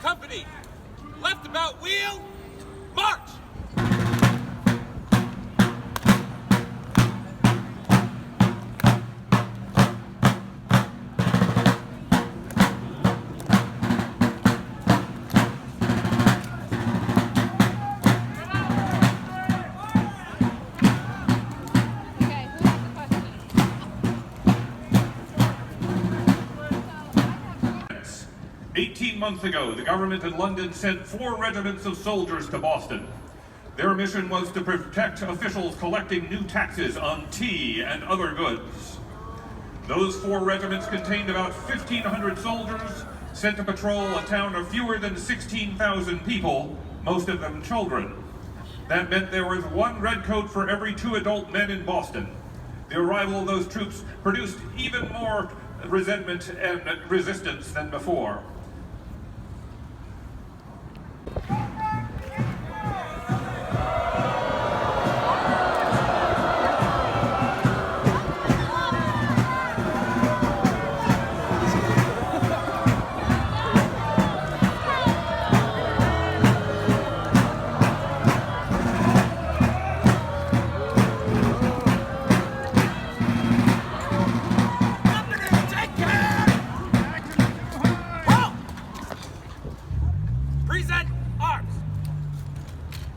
Company, left about wheel, march! Okay, who has the question? 18 months ago, the government in London sent 4 regiments of soldiers to Boston. Their mission was to protect officials collecting new taxes on tea and other goods. Those 4 regiments contained about 1,500 soldiers sent to patrol a town of fewer than 16,000 people, most of them children. That meant there was 1 redcoat for every 2 adult men in Boston. The arrival of those troops produced even more resentment and resistance than before.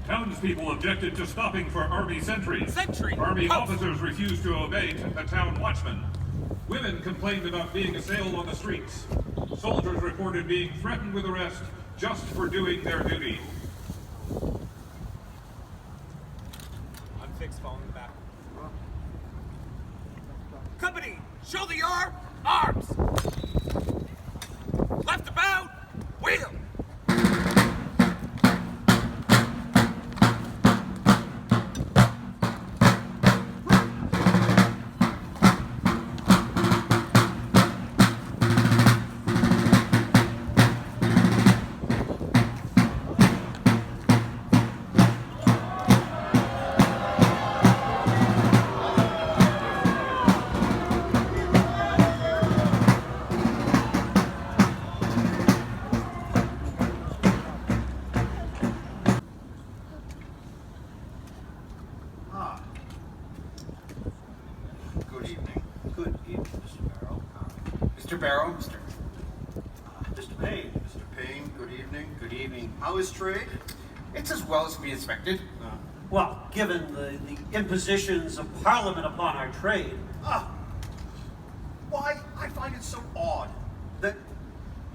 Townspeople objected to stopping for army sentries. Army officers refused to obey the town watchmen. Women complained about being assailed on the streets. Soldiers reported being threatened with arrest just for doing their duty. Unfixed following back. Company, shoulder your arms! Left about, wheel! Mr. Barrow, Mr. Payne. Mr. Payne, good evening. Good evening. How is trade? It's as well as we expected. Well, given the impositions of Parliament upon our trade, Why, I find it so odd that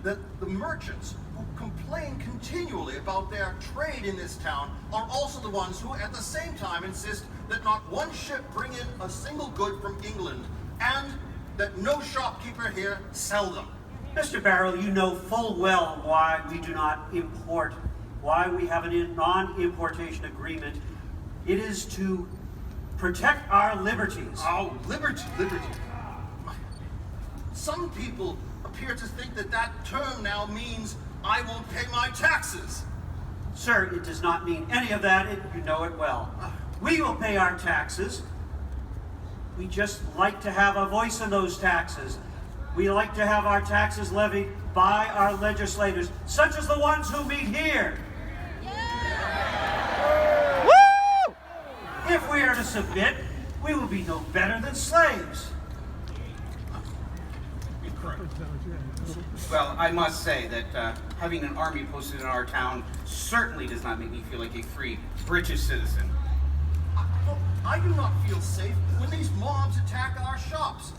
the merchants who complain continually about their trade in this town are also the ones who at the same time insist that not one ship bring in a single good from England and that no shopkeeper here sell them. Mr. Barrow, you know full well why we do not import, why we have a non-importation agreement. It is to protect our liberties. Oh, liberty. Some people appear to think that that term now means I won't pay my taxes. Sir, it does not mean any of that. You know it well. We will pay our taxes. We just like to have a voice in those taxes. We like to have our taxes levied by our legislators, such as the ones who meet here. Yeah. Woo! If we are to submit, we will be no better than slaves. Well, I must say that having an army posted in our town certainly does not make me feel like a free British citizen. I do not feel safe when these mobs attack our shops.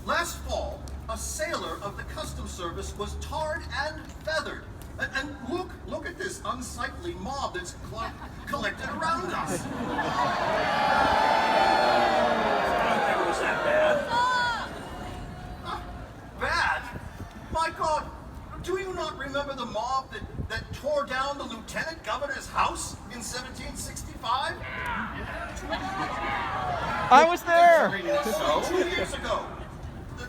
Last fall, a sailor of the Customs Service was tarred and feathered. And look at this unsightly mob that's collected around us. Was that bad? Bad? My God, do you not remember the mob that tore down the lieutenant governor's house in 1765? I was there! So, 2 years ago,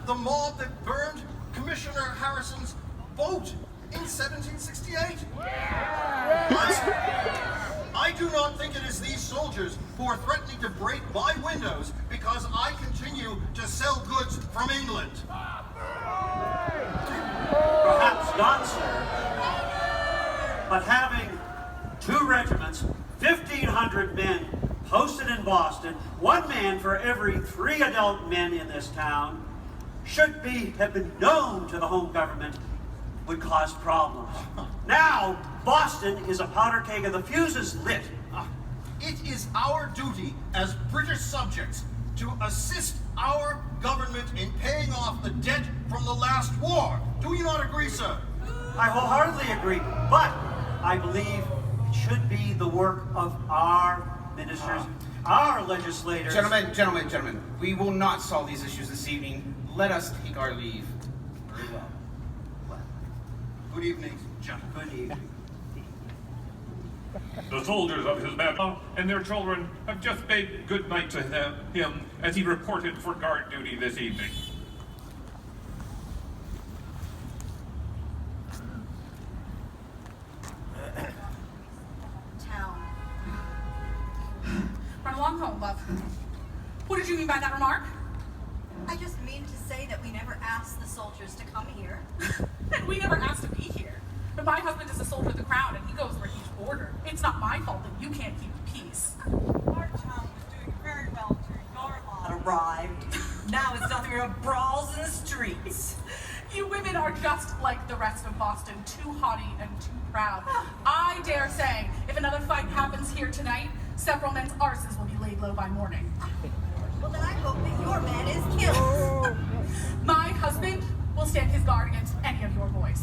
the mob that burned Commissioner Harrison's boat in 1768. I do not think it is these soldiers who are threatening to break my windows because I continue to sell goods from England. Perhaps not, sir. But having 2 regiments, 1,500 men posted in Boston, 1 man for every 3 adult men in this town, should have been known to the home government would cause problems. Now, Boston is a powder keg and the fuse is lit. It is our duty as British subjects to assist our government in paying off the debt from the last war. Do you not agree, sir? I wholeheartedly agree, but I believe it should be the work of our ministers, our legislators. Gentlemen, we will not solve these issues this evening. Let us take our leave. Very well. Good evening, gentlemen. Good evening. The soldiers of his band and their children have just bade good night to him as he reported for guard duty this evening. Town. Run along home, love. What did you mean by that remark? I just mean to say that we never asked the soldiers to come here. And we never asked to be here. But my husband is a soldier of the crown and he goes where he's ordered. It's not my fault that you can't keep peace. Our town was doing very well during your law. Arrived. Now it's nothing but brawls in the streets. You women are just like the rest of Boston, too haughty and too proud. I dare say, if another fight happens here tonight, several men's arses will be laid low by morning. Well, then I hope that your man is killed. My husband will stand his guard against any of your boys.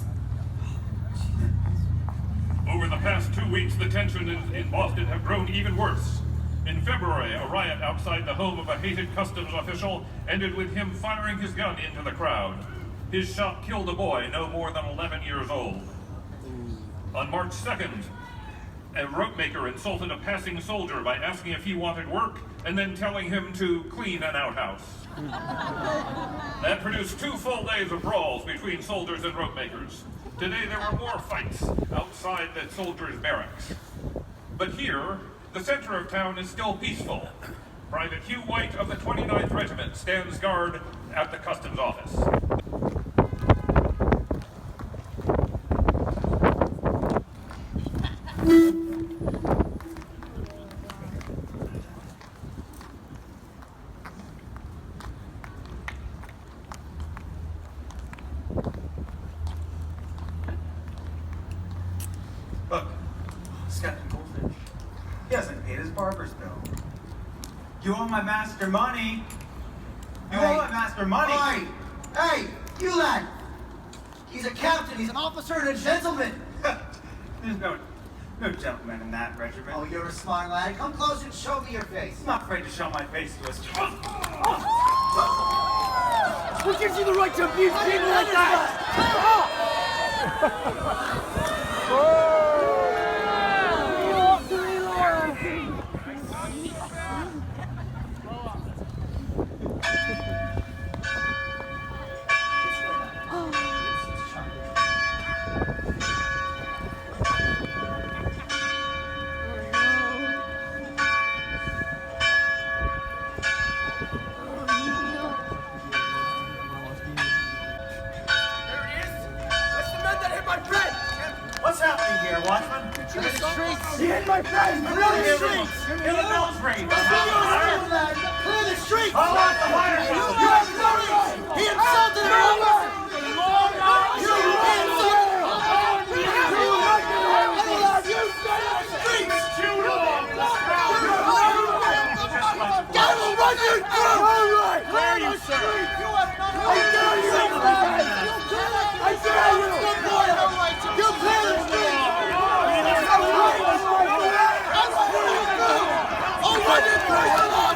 Over the past 2 weeks, the tension in Boston have grown even worse. In February, a riot outside the home of a hated customs official ended with him firing his gun into the crowd. His shot killed a boy no more than 11 years old. On March 2nd, a rope maker insulted a passing soldier by asking if he wanted work and then telling him to clean an outhouse. That produced 2 full days of brawls between soldiers and rope makers. Today there were more fights outside the soldiers' barracks. But here, the center of town is still peaceful. Private Hugh White of the 29th Regiment stands guard at the customs office. Look, Skeptic Goldfish. He hasn't paid his barber's bill. You owe my master money. You owe my master money. Oi! Hey, you lad! He's a captain, he's an officer and a gentleman! There's no gentleman in that regiment. Oh, you're a smart lad. Come close and show me your face. I'm not afraid to show my face to a stranger. Who gives you the right to abuse people like that? What's happening here, Watchman? He hit my friend! Clear the streets! Hear the bells ring. Clear the streets! Call out the fire You truck. have no right! He insulted her! You Where are you, sir? I dare you! I dare you! You clear the street! Oh, what is going on?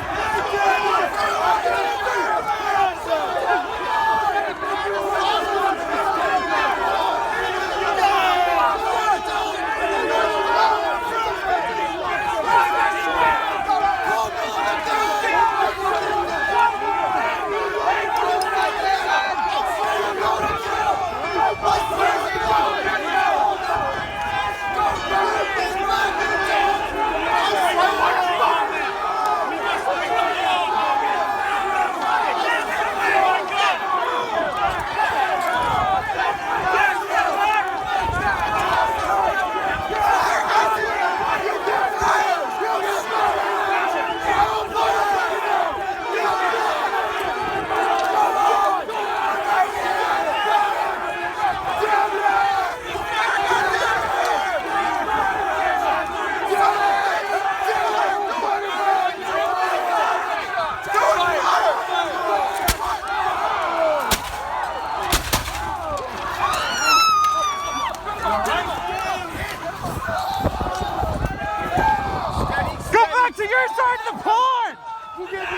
your side of the pond! We'll give you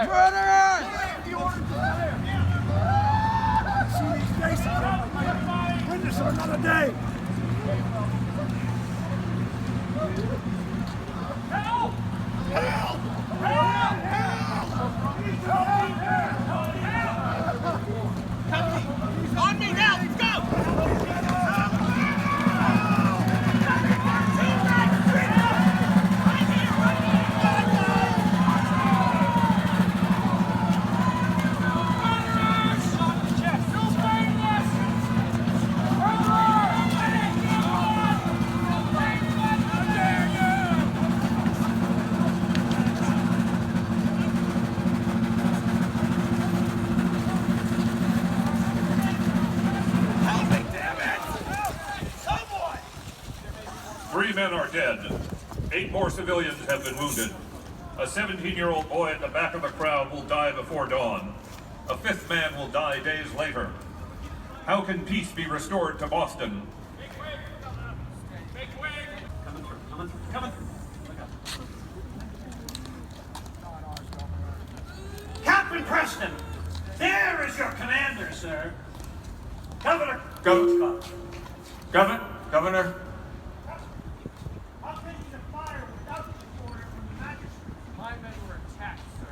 Murderers! See these faces, I'm witness of another day. Help! Help! Help! Help! On me now! Let's go! Three men are dead. 8 more civilians have been wounded. A 17-year-old boy at the back of the crowd will die before dawn. A 5th man will die days later. How can peace be restored to Boston? Coming through. Captain Preston, there is your commander, sir. Governor. Governor. Governor. How can you fire without the order from the magistrate? My men were attacked, sir.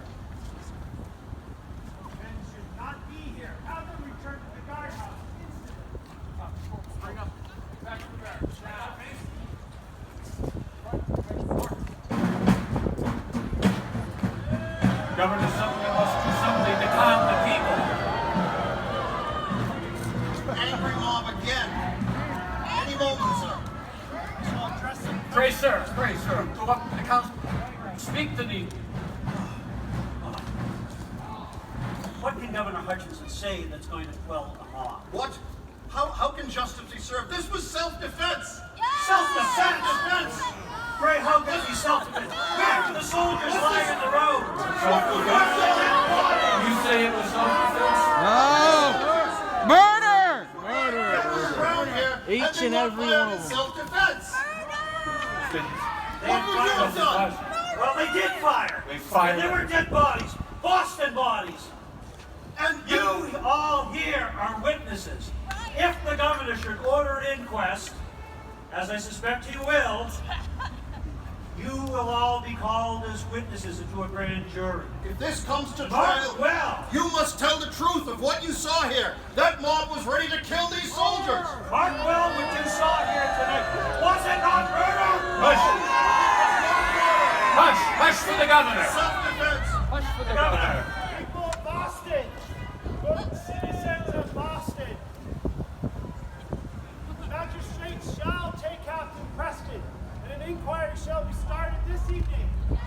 Men should not be here. Have them return to the guardhouse instantly. Bring up. Back to the barracks. Governor, something must do something to calm the people. Angry mob again. Any moment, sir. Pray, sir. Go up to the council. Speak to me. What can Governor Hutchinson say that's going to quell the mob? What? How can justice be served? This was self-defense. Self-defense! Pray, how can it be self-defense? Back to the soldiers lying in the road! You say it was self-defense? No! Murder! Around here, Each and every one of them. Self-defense. What would you have done? Well, they did fire. They fired. And there were dead bodies. Boston bodies. And You all here are witnesses. If the governor should order an inquest, as I suspect he will, you will all be called as witnesses into a grand jury. if this comes to Mark trial, well. you must tell the truth of what you saw here. That mob was ready to kill these soldiers. Mark well what you saw here tonight. Was it not murder? Hush for the governor. Self-defense. Hush for the governor. People of Boston! Good citizens of Boston! The magistrate shall take Captain Preston, and an inquiry shall be started this evening. The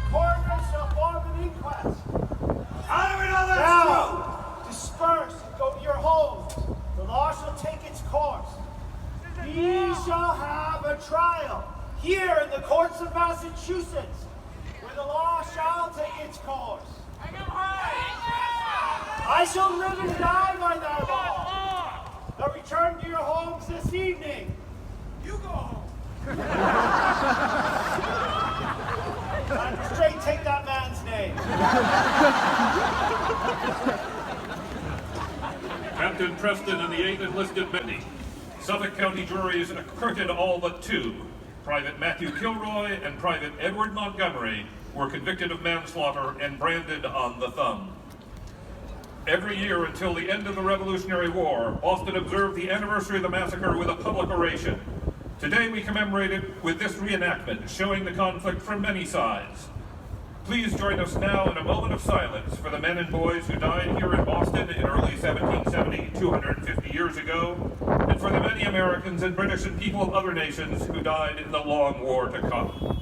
coroner shall form an inquest. How do we know that's Now, disperse and go to your homes. The law shall take its course. We shall have a trial here in the courts of Massachusetts, where the law shall take its course. I shall live and die by that law. Now return to your homes this evening. You go home. Magistrate, take that man's name. Captain Preston and the 8 enlisted men. Suffolk County juries acquitted all but 2. Private Matthew Kilroy and Private Edward Montgomery were convicted of manslaughter and branded on the thumb. Every year until the end of the Revolutionary War, Boston observed the anniversary of the massacre with a public oration. Today we commemorate it with this reenactment, showing the conflict from many sides. Please join us now in a moment of silence for the men and boys who died here in Boston in early 1770, 250 years ago, and for the many Americans and British and people of other nations who died in the long war to come.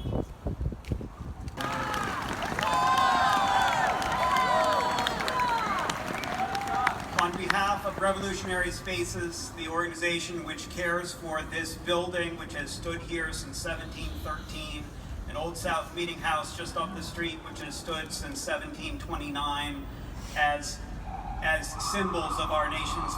behalf of Revolutionary Spaces, the organization which cares for this building, which has stood here since 1713, an Old South Meeting House just up the street, which has stood since 1729, as symbols of our nation's